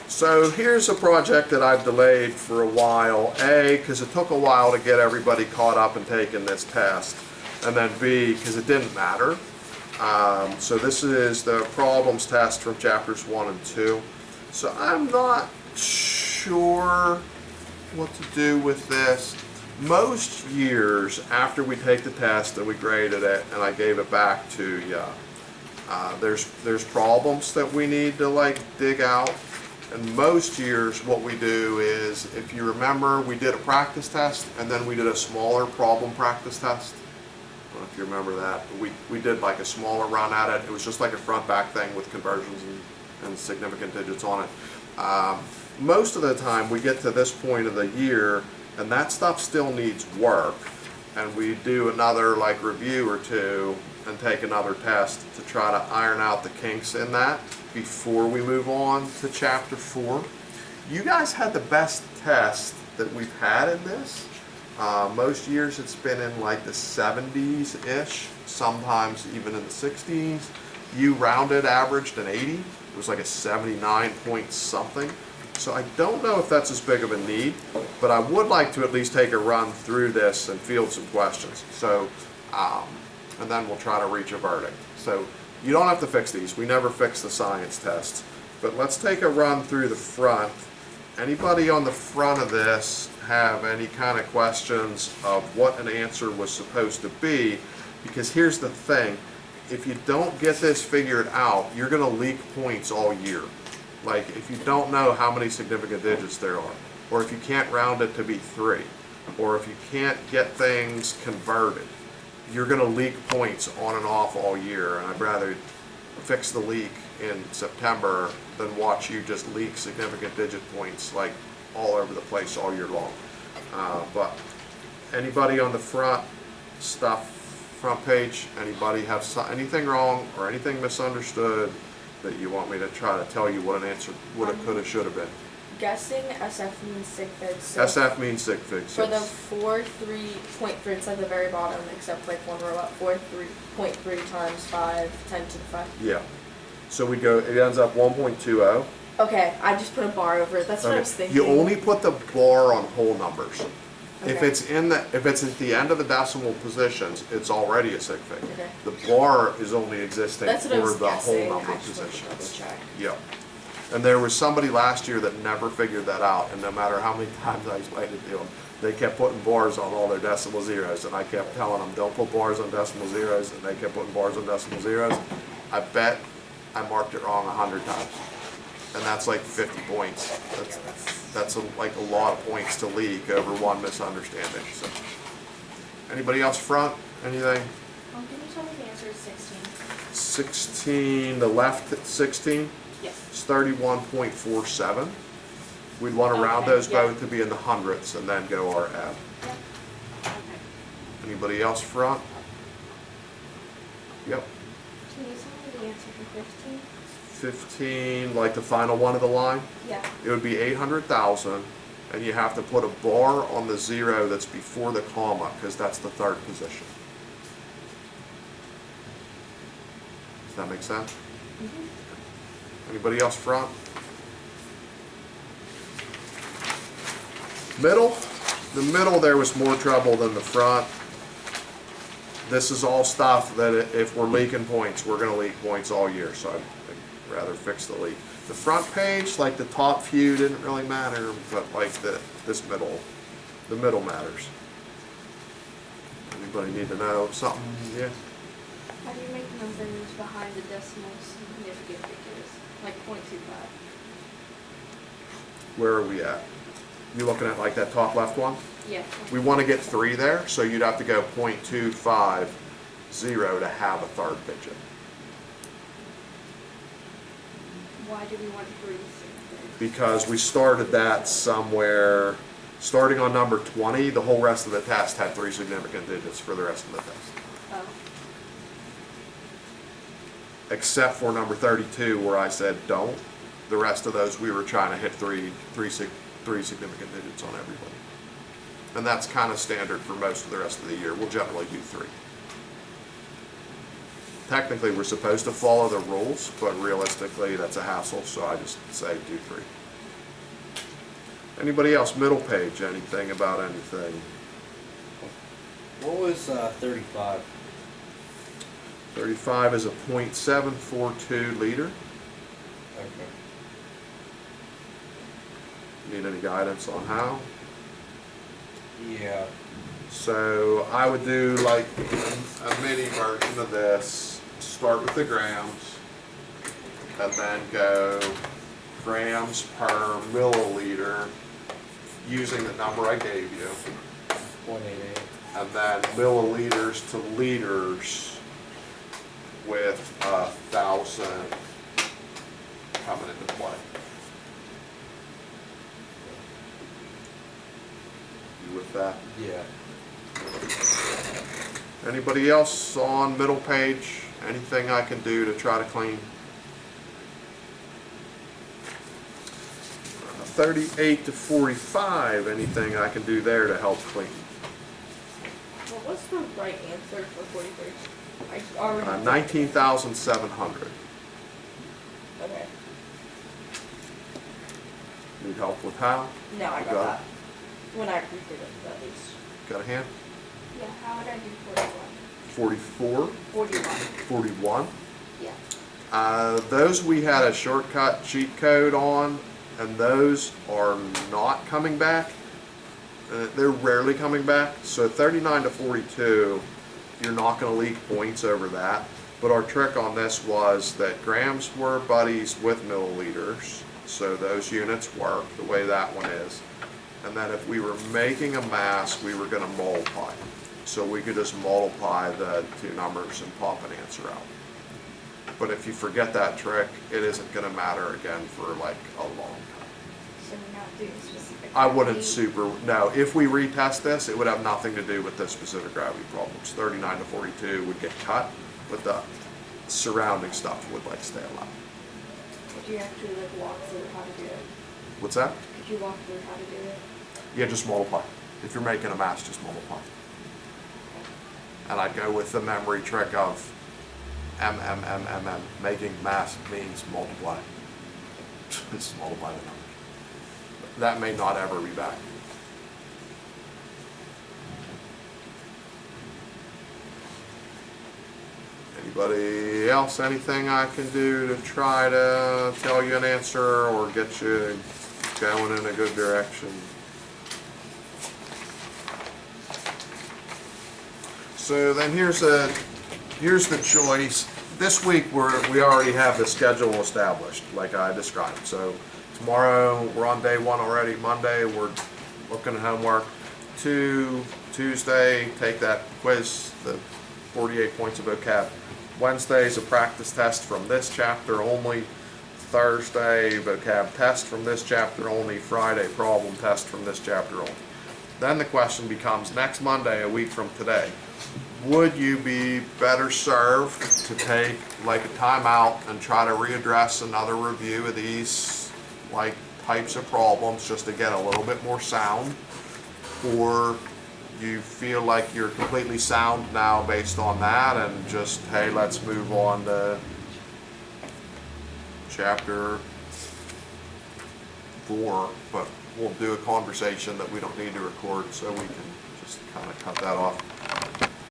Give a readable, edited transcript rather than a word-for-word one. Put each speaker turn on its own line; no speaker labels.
So here's a project that I've delayed for a while. A, because it took a while to get everybody caught up and taking this test. And then B, because it didn't matter. So this is the problems test from chapters 1 and 2. So I'm not sure what to do with this. Most years after we take the test and we graded it and I gave it back to you, there's problems that we need to like dig out. And most years what we do is, if you remember, we did a practice test and then we did a smaller problem practice test. I don't know if you remember that. We did like a smaller run at it. It was just like a front back thing with conversions and significant digits on it. Most of the time we get to this point of the year and that stuff still needs work, and we do another like review or two and take another test to try to iron out the kinks in that before we move on to chapter 4. You guys had the best test that we've had in this. Most years it's been in like the 70s-ish, sometimes even in the 60s. You rounded averaged an 80. It was like a 79 point something. So I don't know if that's as big of a need, but I would like to at least take a run through this and field some questions. So, and then we'll try to reach a verdict. So you don't have to fix these. We never fix the science tests. But let's take a run through the front. Anybody on the front of this have any kind of questions of what an answer was supposed to be? Because here's the thing. If you don't get this figured out, you're going to leak points all year. Like if you don't know how many significant digits there are, or if you can't round it to be 3, or if you can't get things converted, you're going to leak points on and off all year. And I'd rather fix the leak in September than watch you just leak significant digit points like all over the place all year long. But anybody on the front page, anybody have anything wrong or anything misunderstood that you want me to try to tell you what an answer would have, could have, should have been?
Guessing SF means sig fig. So
SF means sig fig.
for the 4.3, it's like the very bottom, except like one row up, 4.3 times 5, 10 to the 5.
Yeah. So we go, it ends up 1.20.
Okay, I just put a bar over it. That's what I was thinking.
You only put the bar on whole numbers.
Okay.
If it's at the end of the decimal positions, it's already a sig fig.
Okay.
The bar is only existing
That's what I
for
was
the
guessing.
whole number
I just wanted to
positions.
double check.
Yep. And there was somebody last year that never figured that out, and no matter how many times I explained it to them, they kept putting bars on all their decimal zeros, and I kept telling them, don't put bars on decimal zeros, and they kept putting bars on decimal zeros. I bet I marked it wrong 100 times. And that's like 50 points. That's like a lot of points to leak over one misunderstanding. So, anybody else front? Anything?
Can you tell me the answer is 16?
16, the left 16?
Yes.
It's 31.47. We'd want to round
Okay,
those
yeah.
both to be in the hundredths and then go RF.
Yeah. Okay.
Anybody else front? Yep.
Can you tell me the answer for 15?
15, like the final one of the line?
Yeah.
It would be 800,000, and you have to put a bar on the 0 that's before the comma, because that's the third position. Does that make sense?
Mm-hmm.
Anybody else front? Middle? The middle there was more trouble than the front. This is all stuff that if we're leaking points, we're going to leak points all year, so I'd rather fix the leak. The front page, like the top few didn't really matter, but like this middle, the middle matters. Anybody need to know something? Yeah?
How do you make numbers behind the decimals? You have to get figures, like 0.25.
Where are we at? You looking at like that top left one?
Yeah.
We want to get 3 there, so you'd have to go 0.250 to have a third digit.
Why do we want 3?
Because we started that somewhere, starting on number 20, the whole rest of the test had 3 significant digits for the rest of the test.
Oh.
Except for number 32 where I said don't. The rest of those we were trying to hit three significant digits on everybody. And that's kind of standard for most of the rest of the year. We'll generally do 3. Technically we're supposed to follow the rules, but realistically that's a hassle, so I just say do 3. Anybody else, middle page, anything about anything?
What was 35?
35 is a .742 liter.
Okay.
Need any guidance on how?
Yeah.
So I would do like a mini version of this. Start with the grams, and then go grams per milliliter using the number I gave you,
0.88.
and then milliliters to liters with 1,000 coming into play. You with that?
Yeah.
Anybody else on middle page? Anything I can do to try to clean? 38 to 45, anything I can do there to help clean?
What was the right answer for 43? I already.
19,700.
Okay.
Need help with how?
No, I
You
got
got
that. When I redid it, at least.
Got a hand?
Yeah, how would I do 41?
44,
41.
41.
Yeah.
Those we had a shortcut cheat code on, and those are not coming back. They're rarely coming back. So 39 to 42, you're not going to leak points over that. But our trick on this was that grams were buddies with milliliters, so those units work the way that one is. And then if we were making a mass, we were going to multiply. So we could just multiply the two numbers and pop an answer out. But if you forget that trick, it isn't going to matter again for like a long time.
So we're not doing specific.
I wouldn't
gravity.
no, if we retest this, it would have nothing to do with the specific gravity problems. 39 to 42 would get cut, but the surrounding stuff would like stay alive.
Could you actually like walk through how to do it?
What's that?
Could you walk through how to do it?
Yeah, just multiply. If you're making a mass, just multiply. And I'd go with the memory trick of M. Making mass means multiply. Just multiply the numbers. That may not ever be back. Anybody else, anything I can do to try to tell you an answer or get you going in a good direction? So then here's the choice. This week we already have the schedule established, like I described. So tomorrow we're on day 1 already. Monday we're looking at homework. Tuesday take that quiz, the 48 points of vocab. Wednesday's a practice test from this chapter only. Thursday vocab test from this chapter only. Friday problem test from this chapter only. Then the question becomes, next Monday, a week from today, would you be better served to take like a timeout and try to readdress another review of these like types of problems just to get a little bit more sound? Or you feel like you're completely sound now based on that and just, hey, let's move on to chapter 4, but we'll do a conversation that we don't need to record so we can just kind of cut that off.